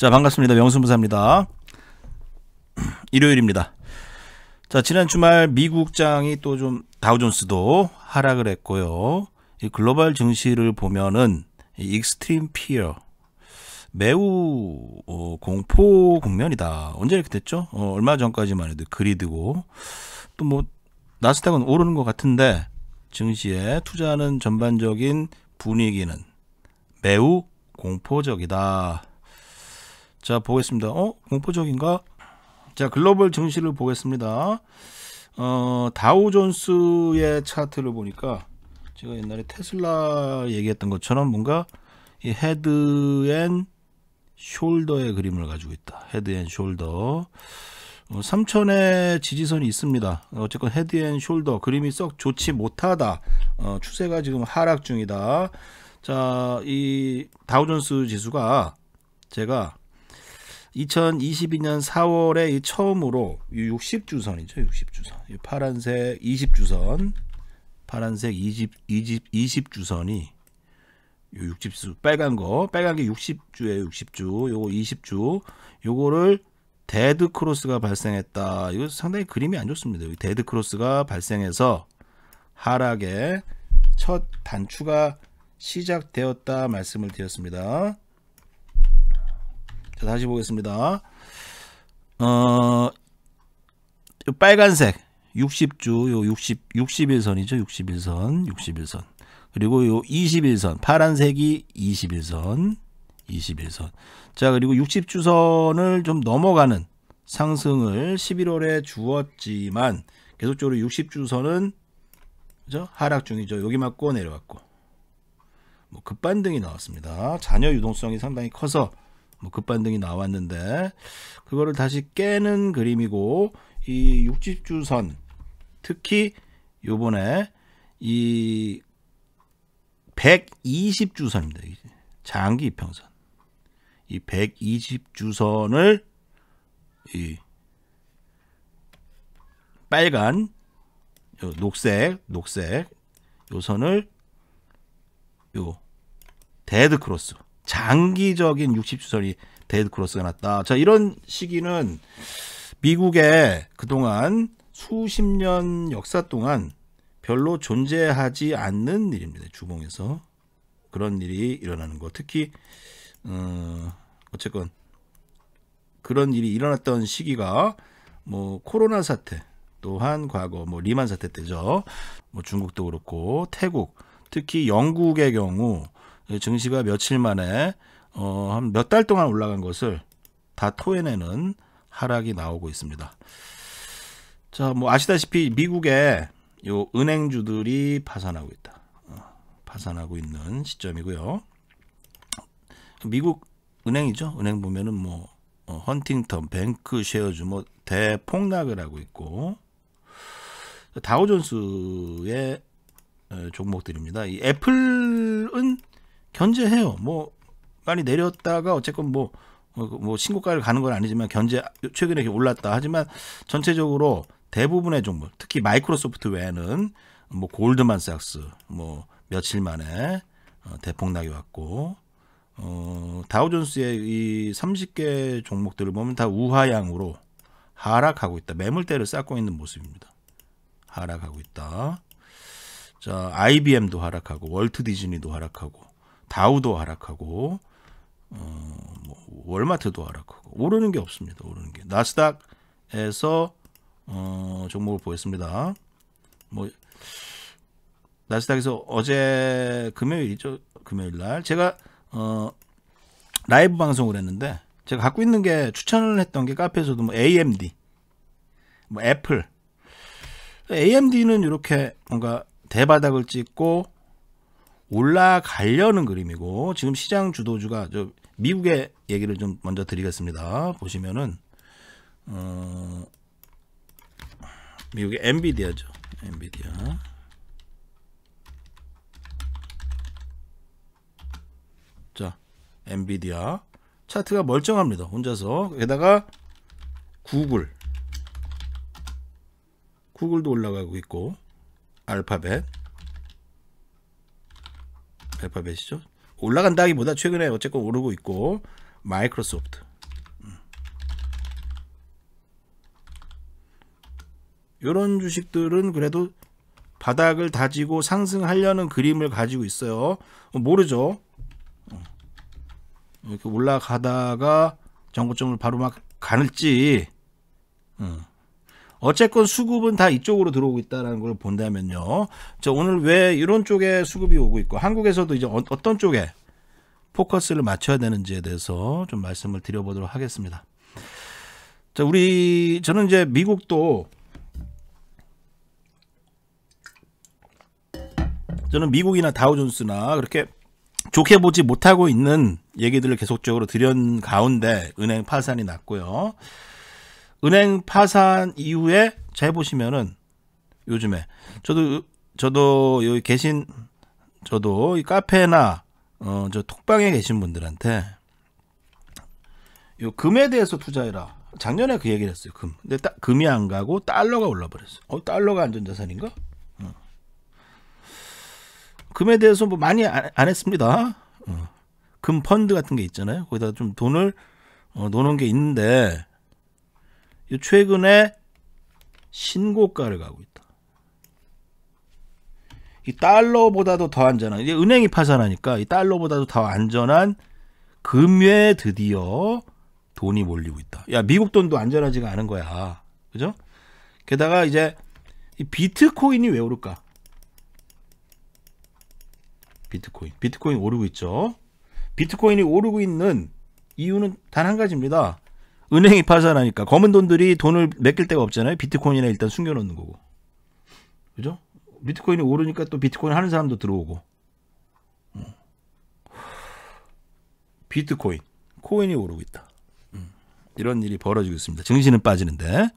자, 반갑습니다. 명순부사입니다. 일요일입니다. 자, 지난 주말 미국장이 또 좀 다우존스도 하락을 했고요. 이 글로벌 증시를 보면은 이 익스트림 피어 매우 공포 국면이다. 언제 이렇게 됐죠? 얼마 전까지만 해도 그리드고 또 뭐 나스닥은 오르는 것 같은데 증시에 투자하는 전반적인 분위기는 매우 공포적이다. 자, 보겠습니다. 공포적인가? 자, 글로벌 증시를 보겠습니다. 다우존스의 차트를 보니까 제가 옛날에 테슬라 얘기했던 것처럼 뭔가 이 헤드 앤 숄더의 그림을 가지고 있다. 헤드 앤 숄더. 3000의 지지선이 있습니다. 어쨌건 헤드 앤 숄더 그림이 썩 좋지 못하다. 추세가 지금 하락 중이다. 자, 이 다우존스 지수가 제가 2022년 4월에 이 처음으로 60주선이죠. 60주선. 이 파란색 20주선. 파란색 20주선이 요 60주 빨간 게 60주예요. 60주. 요거 20주. 요거를 데드 크로스가 발생했다. 이거 상당히 그림이 안 좋습니다. 데드 크로스가 발생해서 하락의 첫 단추가 시작되었다 말씀을 드렸습니다. 자, 다시 보겠습니다. 빨간색 60주 요 61선이죠. 61선. 그리고 요 21선 파란색이 21선. 자, 그리고 60주선을 좀 넘어가는 상승을 11월에 주었지만 계속적으로 60주선은 그죠? 하락 중이죠. 여기 맞고 내려왔고 뭐 급반등이 나왔습니다. 잔여 유동성이 상당히 커서 뭐 급반등이 나왔는데 그거를 다시 깨는 그림이고 이 60주선 특히 요번에 이 120주선입니다. 장기 이평선. 이 120주선을 이 빨간 요 녹색 요 선을 요 데드 크로스 장기적인 60주선이 데드 크로스가 났다. 자, 이런 시기는 미국의 그동안 수십 년 역사 동안 별로 존재하지 않는 일입니다. 주봉에서 그런 일이 일어나는 거. 특히 어쨌건 그런 일이 일어났던 시기가 뭐 코로나 사태 또한 과거 뭐 리만 사태 때죠. 뭐 중국도 그렇고 태국 특히 영국의 경우 증시가 며칠 만에 한 몇 달 동안 올라간 것을 다 토해내는 하락이 나오고 있습니다. 자, 뭐 아시다시피 미국의 요 은행주들이 파산하고 있다. 파산하고 있는 시점이고요. 미국 은행이죠. 은행 보면은 뭐 헌팅턴, 뱅크 쉐어주 뭐 대폭락을 하고 있고 다우존스의 종목들입니다. 이 애플은 견제해요. 뭐 많이 내렸다가 어쨌건 뭐 신고가를 가는 건 아니지만 최근에 올랐다. 하지만 전체적으로 대부분의 종목, 특히 마이크로소프트 외에는 뭐 골드만삭스 뭐 며칠 만에 대폭락이 왔고 다우존스의 이 30개 종목들을 보면 다 우하향으로 하락하고 있다. 매물대를 쌓고 있는 모습입니다. 하락하고 있다. 자, IBM도 하락하고 월트 디즈니도 하락하고 다우도 하락하고 뭐 월마트도 하락하고 오르는 게 없습니다. 오르는 게 나스닥에서 종목을 보겠습니다. 뭐 나스닥에서 어제 금요일이죠. 금요일날 제가 라이브 방송을 했는데 제가 갖고 있는 게 추천을 했던 게 카페에서도 뭐 AMD, 뭐 애플, AMD는 이렇게 뭔가 대바닥을 찍고 올라가려는 그림이고 지금 시장 주도주가 미국의 얘기를 좀 먼저 드리겠습니다. 보시면은 미국의 엔비디아죠. 엔비디아. 자, 엔비디아 차트가 멀쩡합니다. 혼자서. 게다가 구글도 올라가고 있고 알파벳이죠. 올라간다기보다 최근에 어쨌건 오르고 있고 마이크로소프트 이런 주식들은 그래도 바닥을 다지고 상승하려는 그림을 가지고 있어요. 모르죠. 이렇게 올라가다가 정고점을 바로 막 가늘지. 어쨌건 수급은 다 이쪽으로 들어오고 있다는 걸 본다면요. 자, 오늘 왜 이런 쪽에 수급이 오고 있고 한국에서도 이제 어떤 쪽에 포커스를 맞춰야 되는지에 대해서 좀 말씀을 드려보도록 하겠습니다. 자, 저는 이제 미국도 저는 미국이나 다우존스나 그렇게 좋게 보지 못하고 있는 얘기들을 계속적으로 드린 가운데 은행 파산이 났고요. 은행 파산 이후에 잘 보시면은 요즘에 저도 여기 계신 저도 이 카페나 저 톡방에 계신 분들한테 요 금에 대해서 투자해라. 작년에 그 얘기를 했어요. 금. 근데 금이 안 가고 달러가 올라 버렸어요. 달러가 안전자산인가? 금에 대해서 뭐 많이 안 했습니다. 금 펀드 같은 게 있잖아요. 거기다 좀 돈을 놓는 게 있는데 최근에 신고가를 가고 있다. 이 달러보다도 더 안전한, 이제 은행이 파산하니까 이 달러보다도 더 안전한 금에 드디어 돈이 몰리고 있다. 야, 미국 돈도 안전하지가 않은 거야. 그죠? 게다가 이제 이 비트코인이 왜 오를까? 비트코인 오르고 있죠. 비트코인이 오르고 있는 이유는 단 한 가지입니다. 은행이 파산하니까 검은 돈들이 돈을 맡길 데가 없잖아요. 비트코인에 일단 숨겨놓는 거고. 그죠? 비트코인이 오르니까 또 비트코인 하는 사람도 들어오고. 비트코인, 코인이 오르고 있다. 이런 일이 벌어지고 있습니다. 증시는 빠지는데.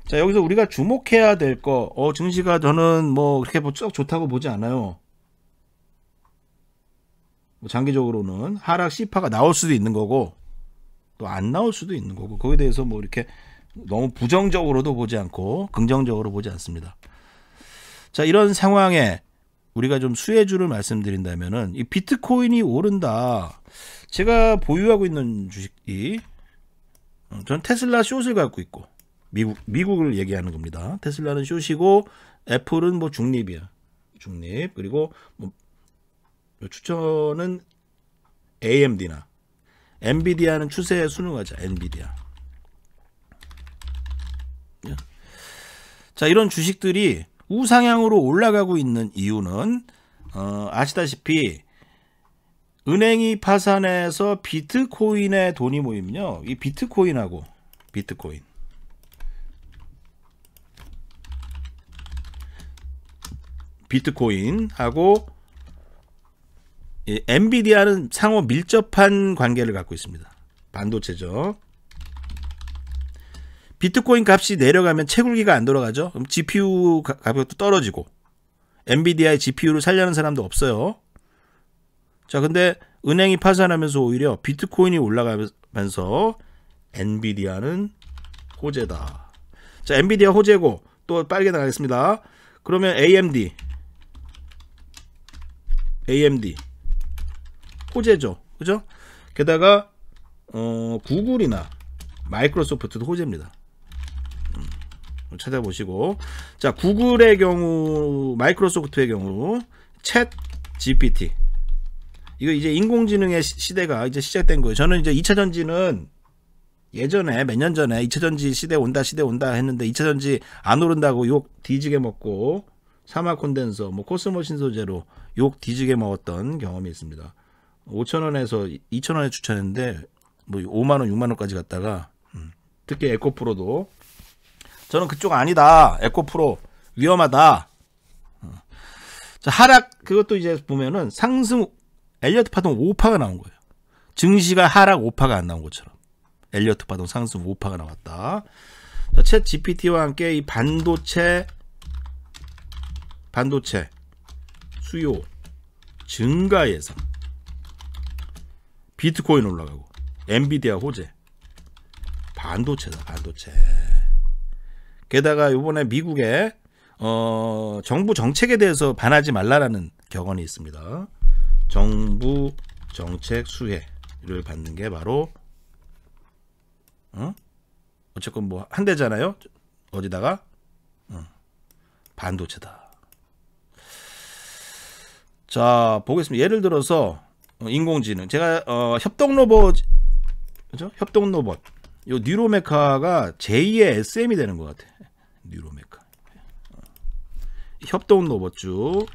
자, 여기서 우리가 주목해야 될 거, 증시가 저는 뭐 그렇게 쭉 좋다고 보지 않아요. 장기적으로는 하락 C파가 나올 수도 있는 거고 또 안 나올 수도 있는 거고, 거기에 대해서 뭐 이렇게 너무 부정적으로도 보지 않고 긍정적으로 보지 않습니다. 자, 이런 상황에 우리가 좀 수혜주를 말씀드린다면은 이 비트코인이 오른다. 제가 보유하고 있는 주식이 전 테슬라 숏을 갖고 있고, 미국을 얘기하는 겁니다. 테슬라는 숏이고 애플은 뭐 중립이야. 중립. 그리고 뭐 추천은 AMD나 엔비디아는 추세에 순응하자. 엔비디아. 자, 이런 주식들이 우상향으로 올라가고 있는 이유는 아시다시피 은행이 파산해서 비트코인에 돈이 모이면요, 이 비트코인하고 엔비디아는 상호 밀접한 관계를 갖고 있습니다. 반도체죠. 비트코인 값이 내려가면 채굴기가 안 돌아가죠. 그럼 GPU 가격도 떨어지고, 엔비디아의 GPU를 살려는 사람도 없어요. 자, 근데 은행이 파산하면서 오히려 비트코인이 올라가면서 엔비디아는 호재다. 자, 엔비디아 호재고 또 빠르게 나가겠습니다. 그러면 AMD 호재죠. 그죠? 게다가 구글이나 마이크로소프트도 호재입니다. 찾아보시고, 자, 구글의 경우, 마이크로소프트의 경우 챗 GPT, 이거 이제 인공지능의 시대가 이제 시작된 거예요. 저는 이제 2차 전지는 예전에 몇 년 전에 2차 전지 시대 온다 했는데 2차 전지 안 오른다고 욕 뒤지게 먹고 사마 콘덴서, 뭐 코스모 신소재로 욕 뒤지게 먹었던 경험이 있습니다. 5,000원에서 2,000원에 추천했는데 뭐 5만원, 6만원까지 갔다가, 특히 에코프로도 저는 그쪽 아니다. 에코프로 위험하다. 자, 하락, 그것도 이제 보면은 상승 엘리어트 파동 5파가 나온 거예요. 증시가 하락 5파가 안 나온 것처럼 엘리어트 파동 상승 5파가 나왔다. 자, 챗 GPT와 함께 이 반도체 수요 증가 예상, 비트코인 올라가고, 엔비디아 호재, 반도체다, 반도체. 게다가 요번에 미국의 정부 정책에 대해서 반하지 말라라는 격언이 있습니다. 정부 정책 수혜를 받는 게 바로 어쨌건 뭐 한 대잖아요. 어디다가? 반도체다. 자, 보겠습니다. 예를 들어서 인공지능. 제가 협동 로봇, 그죠? 협동 로봇. 요 뉴로메카가 제2의 SM이 되는 것 같아. 뉴로메카. 협동 로봇 쭉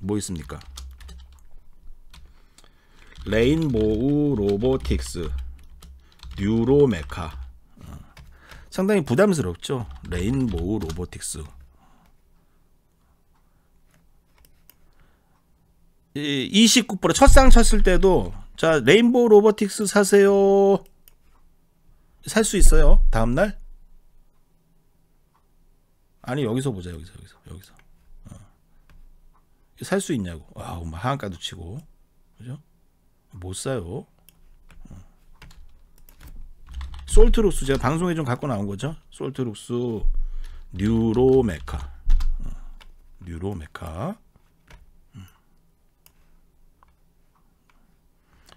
뭐 있습니까? 레인보우 로보틱스, 뉴로메카. 상당히 부담스럽죠. 레인보우 로보틱스. 29% 첫상 쳤을 때도 자 레인보우 로보틱스 사세요. 살 수 있어요. 다음날? 아니 여기서 보자. 여기서 살 수 있냐고. 와우, 하한가도 치고, 그죠? 못 사요. 솔트룩스 제가 방송에 좀 갖고 나온 거죠. 솔트룩스 뉴로메카. 뉴로메카.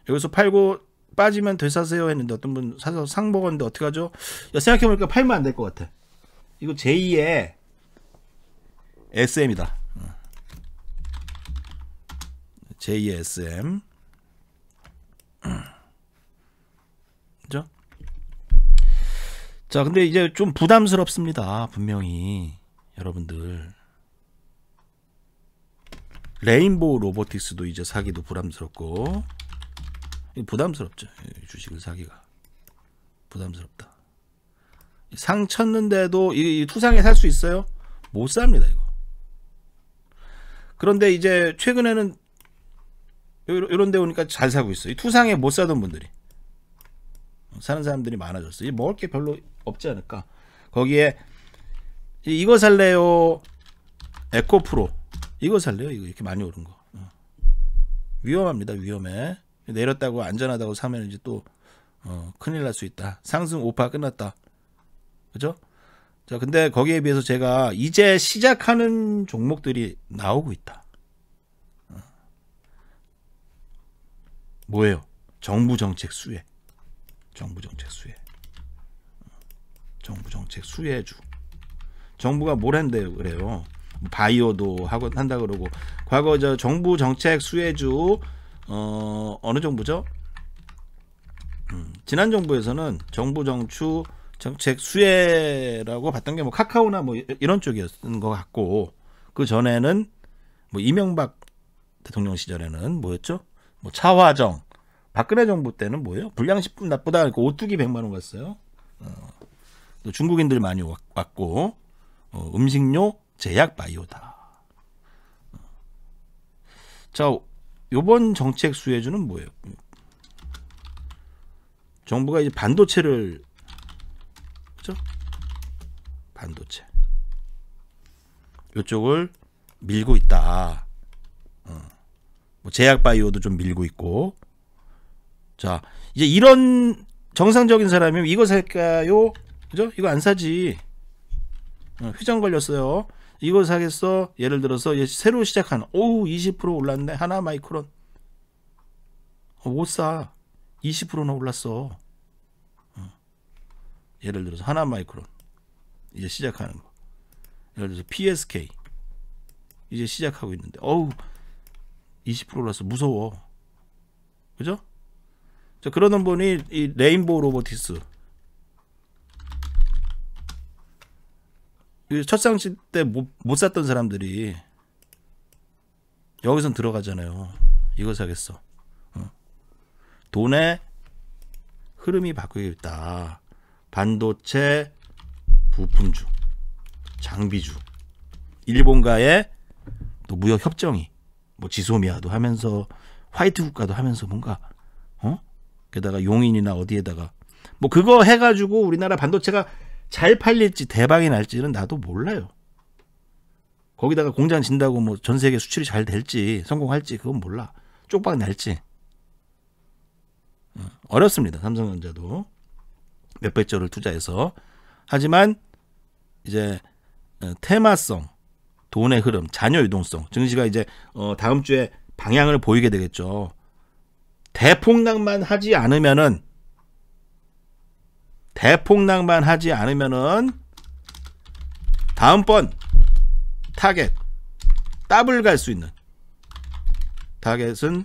여기서 팔고 빠지면 되사세요 했는데 어떤 분 사서 상 먹었는데 어떡하죠? 생각해보니까 팔면 안 될 것 같아. 이거 제2의 SM이다. 제2의 SM. 그죠? 자, 근데 이제 좀 부담스럽습니다. 분명히 여러분들. 레인보우 로보틱스도 이제 사기도 부담스럽고. 부담스럽죠. 주식을 사기가 부담스럽다. 상 쳤는데도 이 투상에 살 수 있어요? 못 삽니다 이거. 그런데 이제 최근에는 이런 데 오니까 잘 사고 있어요. 이 투상에 못 사던 분들이 사는 사람들이 많아졌어요. 먹을 게 별로 없지 않을까. 거기에 이거 살래요? 에코프로 이거 살래요? 이거 이렇게 많이 오른 거. 위험합니다. 위험해. 내렸다고 안전하다고 사면 이제 또 큰일 날 수 있다. 상승 5% 끝났다. 그죠? 자, 근데 거기에 비해서 제가 이제 시작하는 종목들이 나오고 있다. 뭐예요? 정부 정책 수혜. 정부 정책 수혜. 정부 정책 수혜주. 정부가 뭘 한대요? 그래요. 바이오도 하고 한다 그러고. 과거 저 정부 정책 수혜주 어느 정부죠? 지난 정부에서는 정부 정책 수혜라고 봤던 게 뭐 카카오나 뭐 이런 쪽이었던 것 같고, 그 전에는 뭐 이명박 대통령 시절에는 뭐였죠? 뭐 차화정. 박근혜 정부 때는 뭐예요? 불량식품 나쁘다. 그러니까 오뚜기 100만 원 갔어요. 또 중국인들 많이 왔고, 음식료 제약 바이오다. 자, 요번 정책 수혜주는 뭐예요? 정부가 이제 반도체를, 그죠? 반도체. 요쪽을 밀고 있다. 뭐 제약 바이오도 좀 밀고 있고. 자, 이제 이런 정상적인 사람이면 이거 살까요? 그죠? 이거 안 사지. 회전 걸렸어요. 이거 사겠어? 예를 들어서 새로 시작한 20% 올랐네. 하나 마이크론. 못 사. 20%나 올랐어. 예를 들어서 하나 마이크론. 이제 시작하는 거. 예를 들어서 PSK. 이제 시작하고 있는데 20% 올랐어. 무서워. 그죠? 자, 그러던 보니 이 레인보우 로보틱스. 첫 상시 때 못 샀던 사람들이 여기선 들어가잖아요. 이거 사겠어. 돈의 흐름이 바뀌겠다. 반도체 부품주, 장비주, 일본과의 또 무역 협정이 뭐 지소미아도 하면서 화이트 국가도 하면서 뭔가 게다가 용인이나 어디에다가 뭐 그거 해가지고 우리나라 반도체가 잘 팔릴지 대박이 날지는 나도 몰라요. 거기다가 공장 진다고 뭐 전 세계 수출이 잘 될지 성공할지 그건 몰라. 쪽박 날지. 어렵습니다. 삼성전자도 몇백 조를 투자해서. 하지만 이제 테마성, 돈의 흐름, 자녀 유동성, 증시가 이제 다음 주에 방향을 보이게 되겠죠. 대폭락만 하지 않으면은 대폭락만 하지 않으면은 다음번 타겟 더블 갈 수 있는 타겟은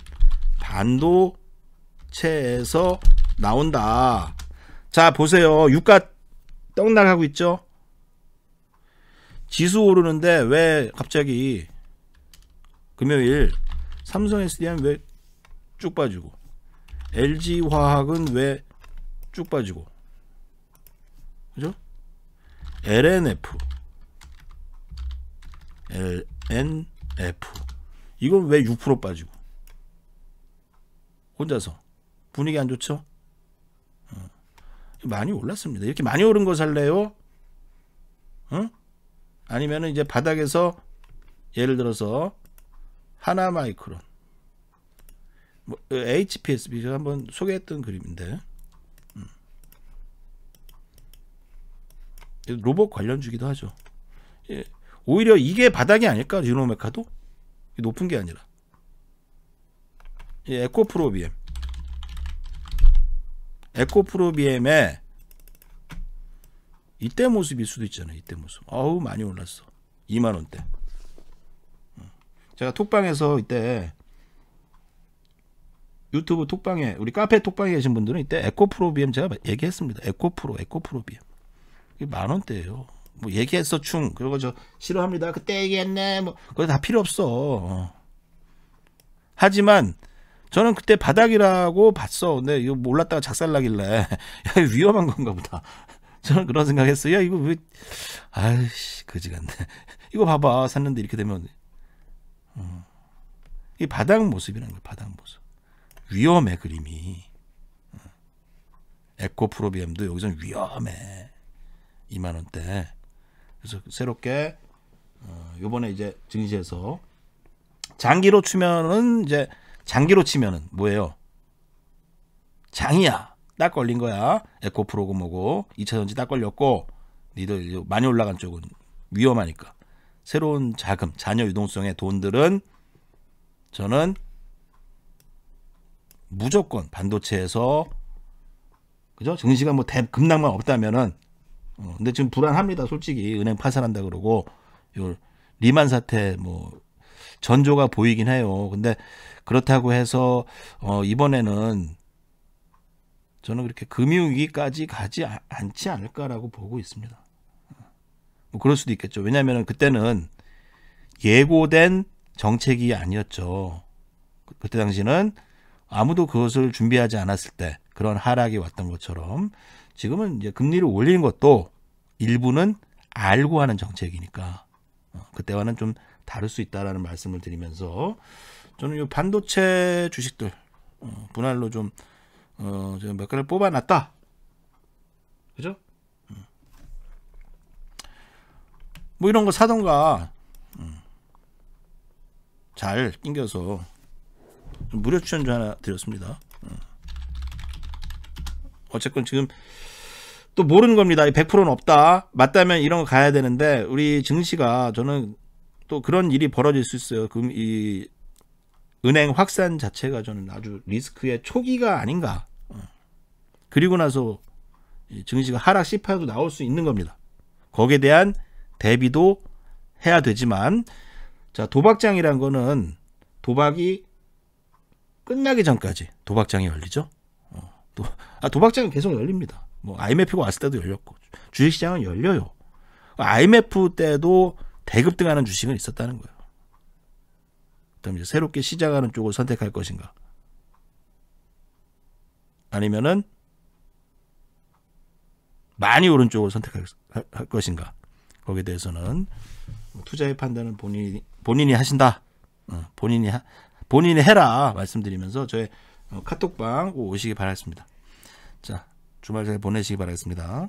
반도체에서 나온다. 자, 보세요. 유가 떡락하고 있죠. 지수 오르는데 왜 갑자기 금요일 삼성 SDI는 왜 쭉 빠지고 LG화학은 왜 쭉 빠지고, 그죠? LNF 이건 왜 6% 빠지고, 혼자서 분위기 안 좋죠? 많이 올랐습니다. 이렇게 많이 오른 거 살래요? 아니면은 이제 바닥에서 예를 들어서 하나마이크론, 뭐 HPSB 제가 한번 소개했던 그림인데, 로봇 관련 주기도 하죠. 예, 오히려 이게 바닥이 아닐까? 유노메카도 높은 게 아니라. 예, 에코프로비엠의 이때 모습일 수도 있잖아요. 이때 모습. 어우, 많이 올랐어. 2만원대. 제가 톡방에서 이때 유튜브 톡방에, 우리 카페 톡방에 계신 분들은 이때 에코프로비엠 제가 얘기했습니다. 에코프로비엠. 이게 만원대예요. 뭐 얘기했어 충. 그리고 저 싫어합니다. 그때 얘기했네. 뭐 그거 다 필요 없어. 하지만 저는 그때 바닥이라고 봤어. 근데 이거 몰랐다가 작살나길래 야, 위험한 건가 보다. 저는 그런 생각했어요. 야, 이거 왜, 아이씨, 그지 같네. 이거 봐봐. 샀는데 이렇게 되면 이 바닥 모습이라는 거야. 바닥 모습. 위험해, 그림이. 에코프로비엠도 여기서는 위험해. 2만원대. 그래서 새롭게 요번에 이제 증시에서 장기로 치면은 뭐예요? 장이야. 딱 걸린 거야. 에코프로고 뭐고 2차전지 딱 걸렸고, 니들 많이 올라간 쪽은 위험하니까 새로운 자금, 자녀 유동성의 돈들은 저는 무조건 반도체에서, 그죠? 증시가 뭐 급락만 없다면은, 근데 지금 불안합니다. 솔직히 은행 파산한다 그러고 요 리만 사태 뭐 전조가 보이긴 해요. 근데 그렇다고 해서 이번에는 저는 그렇게 금융위기까지 가지 않지 않을까라고 보고 있습니다. 뭐 그럴 수도 있겠죠. 왜냐하면 그때는 예고된 정책이 아니었죠. 그때 당시는 아무도 그것을 준비하지 않았을 때 그런 하락이 왔던 것처럼, 지금은 이제 금리를 올리는 것도 일부는 알고 하는 정책이니까 그때와는 좀 다를 수 있다라는 말씀을 드리면서, 저는 이 반도체 주식들 분할로 좀 몇 개를 뽑아놨다. 그죠? 뭐 이런 거 사던가, 잘 낑겨서 무료 추천주 하나 드렸습니다. 어쨌건 지금 또 모르는 겁니다. 100%는 없다. 맞다면 이런 거 가야 되는데, 우리 증시가 저는 또 그런 일이 벌어질 수 있어요. 그럼 이 은행 확산 자체가 저는 아주 리스크의 초기가 아닌가. 그리고 나서 증시가 하락 시파도 나올 수 있는 겁니다. 거기에 대한 대비도 해야 되지만, 자, 도박장이란 거는 도박이 끝나기 전까지 도박장이 열리죠. 도박장은 계속 열립니다. 뭐 IMF가 왔을 때도 열렸고 주식시장은 열려요. IMF 때도 대급등하는 주식은 있었다는 거예요. 그다음 이제 새롭게 시작하는 쪽을 선택할 것인가, 아니면은 많이 오른 쪽을 선택할 것인가, 거기에 대해서는 투자의 판단은 본인이 하신다. 본인이 해라 말씀드리면서 저의 카톡방 꼭 오시기 바라겠습니다. 자, 주말 잘 보내시기 바라겠습니다.